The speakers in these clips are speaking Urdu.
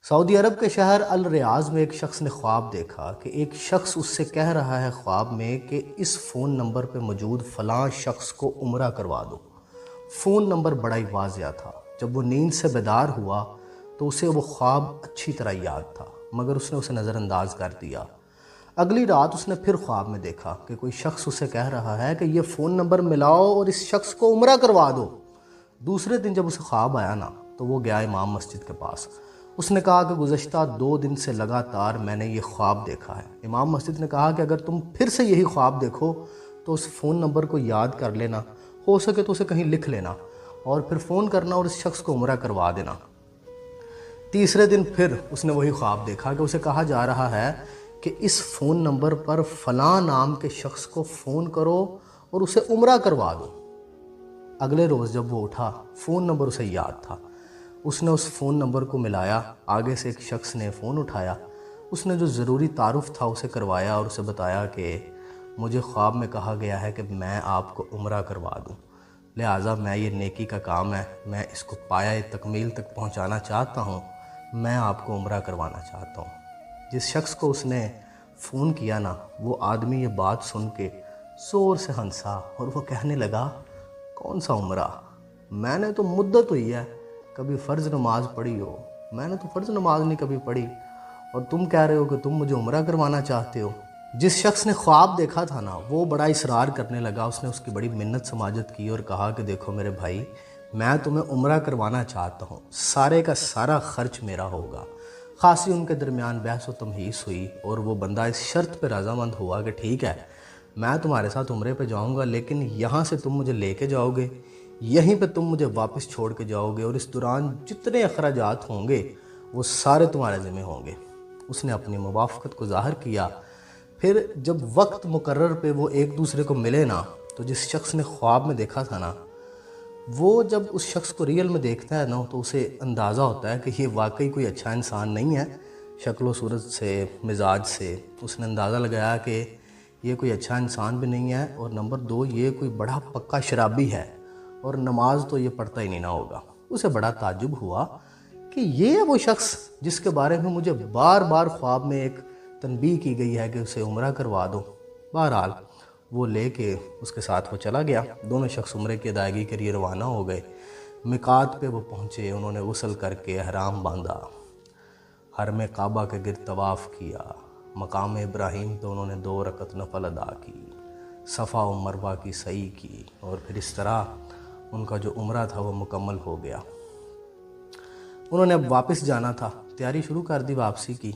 سعودی عرب کے شہر الریاض میں ایک شخص نے خواب دیکھا کہ ایک شخص اس سے کہہ رہا ہے خواب میں کہ اس فون نمبر پہ موجود فلاں شخص کو عمرہ کروا دو۔ فون نمبر بڑا ہی واضح تھا۔ جب وہ نیند سے بیدار ہوا تو اسے وہ خواب اچھی طرح یاد تھا، مگر اس نے اسے نظر انداز کر دیا۔ اگلی رات اس نے پھر خواب میں دیکھا کہ کوئی شخص اسے کہہ رہا ہے کہ یہ فون نمبر ملاؤ اور اس شخص کو عمرہ کروا دو۔ دوسرے دن جب اسے خواب آیا نا تو وہ گیا امام مسجد کے پاس۔ اس نے کہا کہ گزشتہ 2 دن سے لگاتار میں نے یہ خواب دیکھا ہے۔ امام مسجد نے کہا کہ اگر تم پھر سے یہی خواب دیکھو تو اس فون نمبر کو یاد کر لینا، ہو سکے تو اسے کہیں لکھ لینا اور پھر فون کرنا اور اس شخص کو عمرہ کروا دینا۔ تیسرے دن پھر اس نے وہی خواب دیکھا کہ اسے کہا جا رہا ہے کہ اس فون نمبر پر فلاں نام کے شخص کو فون کرو اور اسے عمرہ کروا دو۔ اگلے روز جب وہ اٹھا، فون نمبر اسے یاد تھا۔ اس نے اس فون نمبر کو ملایا، آگے سے ایک شخص نے فون اٹھایا۔ اس نے جو ضروری تعارف تھا اسے کروایا اور اسے بتایا کہ مجھے خواب میں کہا گیا ہے کہ میں آپ کو عمرہ کروا دوں، لہٰذا میں یہ نیکی کا کام ہے، میں اس کو پایہ تکمیل تک پہنچانا چاہتا ہوں، میں آپ کو عمرہ کروانا چاہتا ہوں۔ جس شخص کو اس نے فون کیا نا، وہ آدمی یہ بات سن کے زور سے ہنسا اور وہ کہنے لگا، کون سا عمرہ؟ میں نے تو مدت ہوئی ہے کبھی فرض نماز پڑھی ہو، میں نے تو فرض نماز نہیں کبھی پڑھی، اور تم کہہ رہے ہو کہ تم مجھے عمرہ کروانا چاہتے ہو۔ جس شخص نے خواب دیکھا تھا نا، وہ بڑا اصرار کرنے لگا۔ اس نے اس کی بڑی منت سماجت کی اور کہا کہ دیکھو میرے بھائی، میں تمہیں عمرہ کروانا چاہتا ہوں، سارے کا سارا خرچ میرا ہوگا۔ خاصی ان کے درمیان بحث و تمہیس ہوئی اور وہ بندہ اس شرط پہ رضامند ہوا کہ ٹھیک ہے، میں تمہارے ساتھ عمرے پہ جاؤں گا، لیکن یہاں سے تم مجھے لے کے جاؤ گے، یہیں پہ تم مجھے واپس چھوڑ کے جاؤ گے، اور اس دوران جتنے اخراجات ہوں گے وہ سارے تمہارے ذمہ ہوں گے۔ اس نے اپنی موافقت کو ظاہر کیا۔ پھر جب وقت مقرر پہ وہ ایک دوسرے کو ملے نا، تو جس شخص نے خواب میں دیکھا تھا نا، وہ جب اس شخص کو ریئل میں دیکھتا ہے نا تو اسے اندازہ ہوتا ہے کہ یہ واقعی کوئی اچھا انسان نہیں ہے۔ شکل و صورت سے، مزاج سے اس نے اندازہ لگایا کہ یہ کوئی اچھا انسان بھی نہیں ہے، اور نمبر 2 یہ کوئی بڑا پکا شرابی ہے، اور نماز تو یہ پڑھتا ہی نہیں نہ ہوگا۔ اسے بڑا تعجب ہوا کہ یہ ہے وہ شخص جس کے بارے میں مجھے بار بار خواب میں ایک تنبیہ کی گئی ہے کہ اسے عمرہ کروا دو۔ بہرحال وہ لے کے اس کے ساتھ وہ چلا گیا۔ دونوں شخص عمرے کی ادائیگی کے لیے روانہ ہو گئے۔ میقات پہ وہ پہنچے، انہوں نے غسل کر کے احرام باندھا، حرم کعبہ کے گرد طواف کیا، مقام ابراہیم پہ انہوں نے 2 رکعت نفل ادا کی، صفا و مروہ کی سعی کی، اور پھر اس طرح ان کا جو عمرہ تھا وہ مکمل ہو گیا۔ انہوں نے اب واپس جانا تھا، تیاری شروع کر دی واپسی کی۔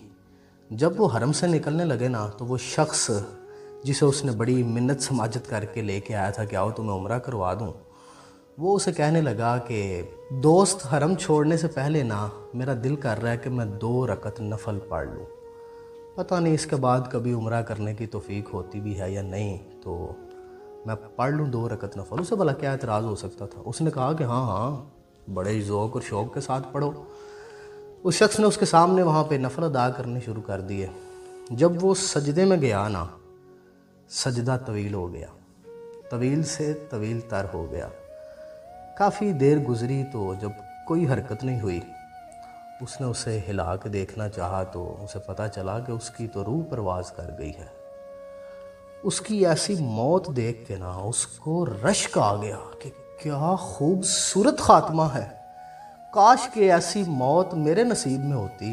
جب وہ حرم سے نکلنے لگے نا تو وہ شخص جسے اس نے بڑی منت سماجت کر کے لے کے آیا تھا کہ آؤ تمہیں عمرہ کروا دوں، وہ اسے کہنے لگا کہ دوست، حرم چھوڑنے سے پہلے نا میرا دل کر رہا ہے کہ میں 2 رکعت نفل پڑھ لوں، پتہ نہیں اس کے بعد کبھی عمرہ کرنے کی توفیق ہوتی بھی ہے یا نہیں، تو میں پڑھ لوں 2 رکعت نفل۔ اسے بھلا کیا اعتراض ہو سکتا تھا؟ اس نے کہا کہ ہاں ہاں، بڑے ذوق اور شوق کے ساتھ پڑھو۔ اس شخص نے اس کے سامنے وہاں پہ نفل ادا کرنے شروع کر دیے۔ جب وہ سجدے میں گیا نا، سجدہ طویل ہو گیا، طویل سے طویل تر ہو گیا۔ کافی دیر گزری تو جب کوئی حرکت نہیں ہوئی، اس نے اسے ہلا کے دیکھنا چاہا تو اسے پتہ چلا کہ اس کی تو روح پرواز کر گئی ہے۔ اس کی ایسی موت دیکھ کے نا اس کو رشک آ گیا کہ کیا خوبصورت خاتمہ ہے، کاش کہ ایسی موت میرے نصیب میں ہوتی،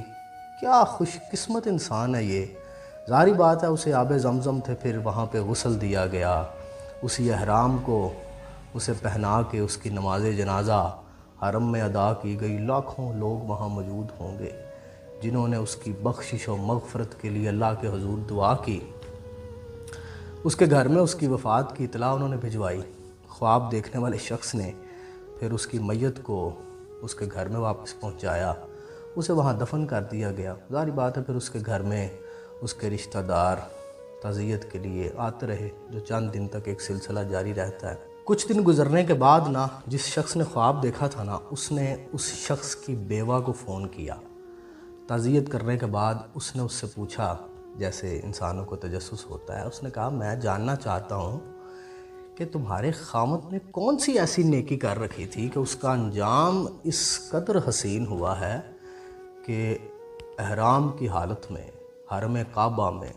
کیا خوش قسمت انسان ہے یہ۔ ظاہری بات ہے اسے آب زمزم تھے، پھر وہاں پہ غسل دیا گیا، اسی احرام کو اسے پہنا کے اس کی نماز جنازہ حرم میں ادا کی گئی۔ لاکھوں لوگ وہاں موجود ہوں گے جنہوں نے اس کی بخشش و مغفرت کے لیے اللہ کے حضور دعا کی۔ اس کے گھر میں اس کی وفات کی اطلاع انہوں نے بھجوائی۔ خواب دیکھنے والے شخص نے پھر اس کی میت کو اس کے گھر میں واپس پہنچایا، اسے وہاں دفن کر دیا گیا۔ ظاہری بات ہے پھر اس کے گھر میں اس کے رشتہ دار تعزیت کے لیے آتے رہے، جو چند دن تک ایک سلسلہ جاری رہتا ہے۔ کچھ دن گزرنے کے بعد نا، جس شخص نے خواب دیکھا تھا نا، اس نے اس شخص کی بیوہ کو فون کیا۔ تعزیت کرنے کے بعد اس نے اس سے پوچھا، جیسے انسانوں کو تجسس ہوتا ہے، اس نے کہا میں جاننا چاہتا ہوں کہ تمہارے خامد نے کون سی ایسی نیکی کر رکھی تھی کہ اس کا انجام اس قدر حسین ہوا ہے کہ احرام کی حالت میں حرم کعبہ میں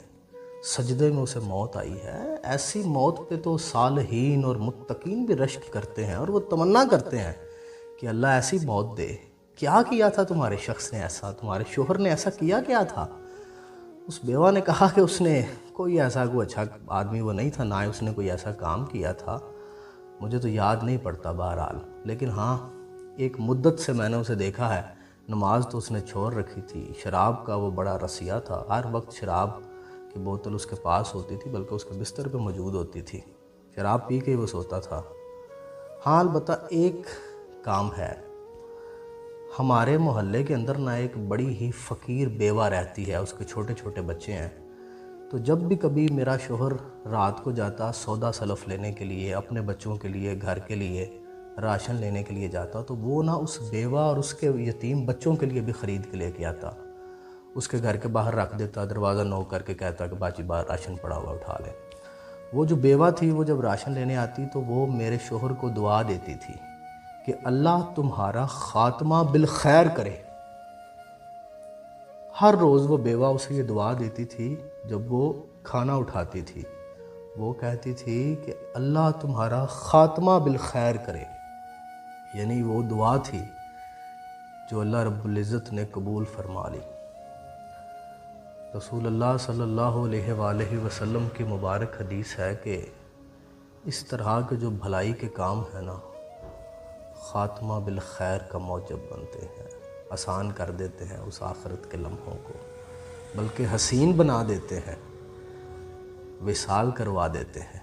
سجدے میں اسے موت آئی ہے، ایسی موت پہ تو صالحین اور متقین بھی رشک کرتے ہیں اور وہ تمنا کرتے ہیں کہ اللہ ایسی موت دے۔ کیا کیا تھا تمہارے شخص نے ایسا، تمہارے شوہر نے ایسا کیا تھا؟ اس بیوہ نے کہا کہ اس نے کوئی اچھا آدمی وہ نہیں تھا، نہ اس نے کوئی ایسا کام کیا تھا، مجھے تو یاد نہیں پڑتا بہرحال، لیکن ہاں ایک مدت سے میں نے اسے دیکھا ہے، نماز تو اس نے چھوڑ رکھی تھی، شراب کا وہ بڑا رسیہ تھا، ہر وقت شراب کی بوتل اس کے پاس ہوتی تھی، بلکہ اس کے بستر پہ موجود ہوتی تھی، شراب پی کے ہی وہ سوتا تھا۔ ہاں البتہ ایک کام ہے، ہمارے محلے کے اندر نہ ایک بڑی ہی فقیر بیوہ رہتی ہے، اس کے چھوٹے چھوٹے بچے ہیں، تو جب بھی کبھی میرا شوہر رات کو جاتا سودا سلف لینے کے لیے، اپنے بچوں کے لیے، گھر کے لیے راشن لینے کے لیے جاتا، تو وہ نہ اس بیوہ اور اس کے یتیم بچوں کے لیے بھی خرید کے لے کے آتا، اس کے گھر کے باہر رکھ دیتا، دروازہ نوک کر کے کہتا کہ باجی باہر راشن پڑا ہوا اٹھا لے۔ وہ جو بیوہ تھی وہ جب راشن لینے آتی تو وہ میرے شوہر کو دعا دیتی تھی کہ اللہ تمہارا خاتمہ بالخیر کرے۔ ہر روز وہ بیوہ اسے یہ دعا دیتی تھی جب وہ کھانا اٹھاتی تھی، وہ کہتی تھی کہ اللہ تمہارا خاتمہ بالخیر کرے، یعنی وہ دعا تھی جو اللہ رب العزت نے قبول فرما لی۔ رسول اللہ صلی اللہ علیہ وآلہ وسلم کی مبارک حدیث ہے کہ اس طرح کے جو بھلائی کے کام ہیں نا، خاتمہ بالخیر کا موجب بنتے ہیں، آسان کر دیتے ہیں اس آخرت کے لمحوں کو، بلکہ حسین بنا دیتے ہیں، وصال کروا دیتے ہیں۔